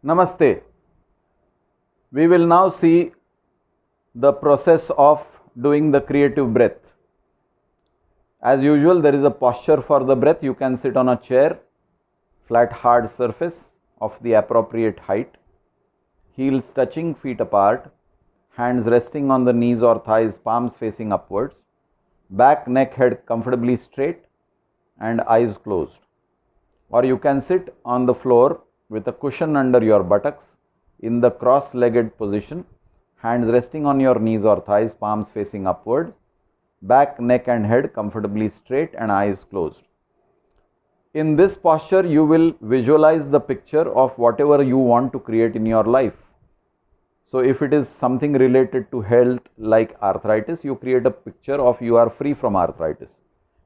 Namaste. We will now see the process of doing the creative breath. As usual, there is a posture for the breath. You can sit on a chair, flat hard surface of the appropriate height, heels touching, feet apart, hands resting on the knees or thighs, palms facing upwards, back, neck, head comfortably straight and eyes closed. Or you can sit on the floor with a cushion under your buttocks in the cross-legged position, hands resting on your knees or thighs, palms facing upward, back, neck and head comfortably straight and eyes closed. In this posture, you will visualize the picture of whatever you want to create in your life. So if it is something related to health like arthritis, you create a picture of you are free from arthritis.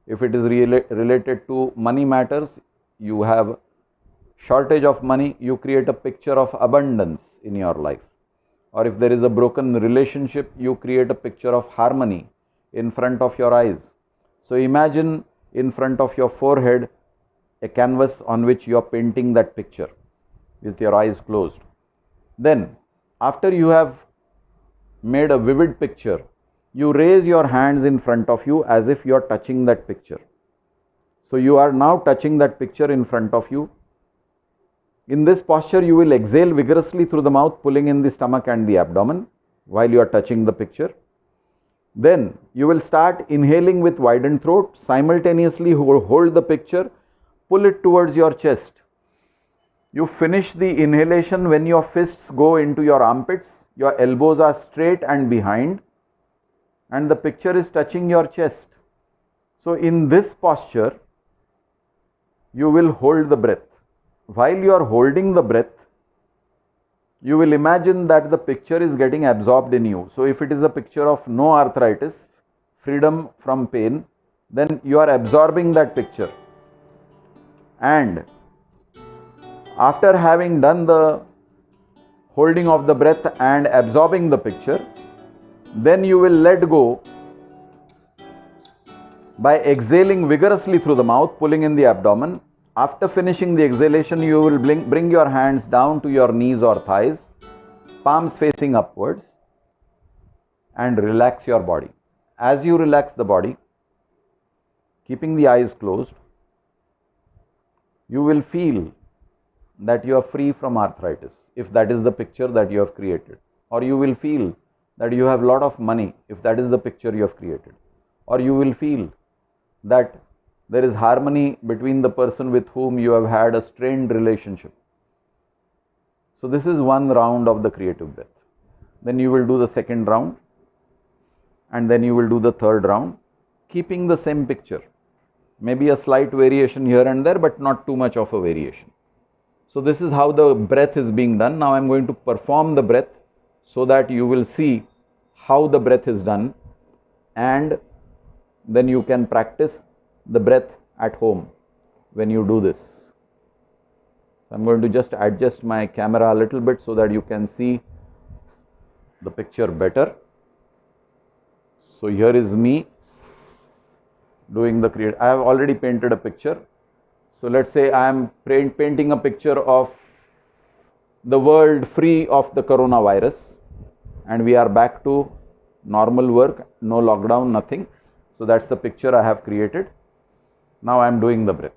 If it is related to money matters, you have shortage of money, you create a picture of abundance in your life. Or if there is a broken relationship, you create a picture of harmony in front of your eyes. So imagine in front of your forehead a canvas on which you are painting that picture with your eyes closed. Then after you have made a vivid picture, you raise your hands in front of you as if you are touching that picture. So you are now touching that picture in front of you. In this posture, you will exhale vigorously through the mouth, pulling in the stomach and the abdomen while you are touching the picture. Then you will start inhaling with widened throat, simultaneously hold the picture, pull it towards your chest. You finish the inhalation when your fists go into your armpits, your elbows are straight and behind, and the picture is touching your chest. So in this posture, you will hold the breath. While you are holding the breath, you will imagine that the picture is getting absorbed in you. So if it is a picture of no arthritis, freedom from pain, then you are absorbing that picture. And after having done the holding of the breath and absorbing the picture, then you will let go by exhaling vigorously through the mouth, pulling in the abdomen. After finishing the exhalation, you will bring your hands down to your knees or thighs, palms facing upwards, and relax your body. As you relax the body, keeping the eyes closed, you will feel that you are free from arthritis, if that is the picture that you have created. Or you will feel that you have a lot of money, if that is the picture you have created. Or you will feel that there is harmony between the person with whom you have had a strained relationship. So this is one round of the creative breath. Then you will do the second round, and then you will do the third round, keeping the same picture. Maybe a slight variation here and there, but not too much of a variation. So this is how the breath is being done. Now I am going to perform the breath so that you will see how the breath is done, and then you can practice the breath at home when you do this. So I'm going to just adjust my camera a little bit so that you can see the picture better. So here is me doing the create. I have already painted a picture. So let's say I am painting a picture of the world free of the coronavirus, and we are back to normal work, no lockdown, nothing. So that's the picture I have created. Now I am doing the breath.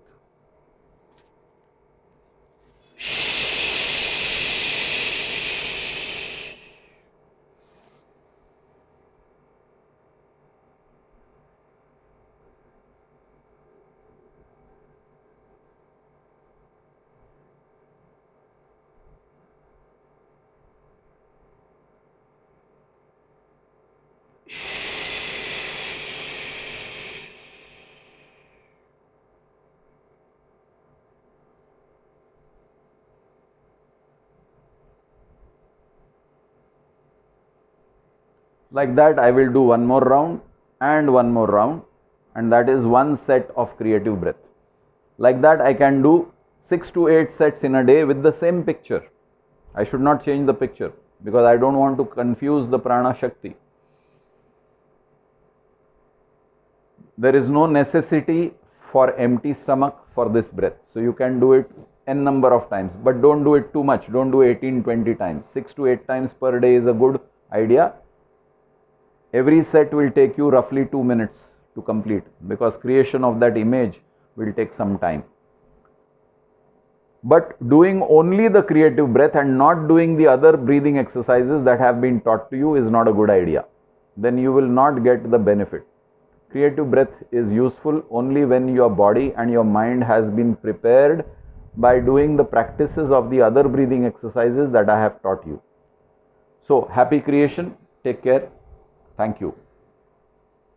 Like that, I will do one more round and one more round, and that is one set of creative breath. Like that, I can do 6 to 8 sets in a day with the same picture. I should not change the picture because I don't want to confuse the prana shakti. There is no necessity for empty stomach for this breath. So you can do it n number of times, but don't do it too much. Don't do 18, 20 times. 6 to 8 times per day is a good idea. Every set will take you roughly 2 minutes to complete, because creation of that image will take some time. But doing only the creative breath and not doing the other breathing exercises that have been taught to you is not a good idea. Then you will not get the benefit. Creative breath is useful only when your body and your mind has been prepared by doing the practices of the other breathing exercises that I have taught you. So, happy creation. Take care. Thank you.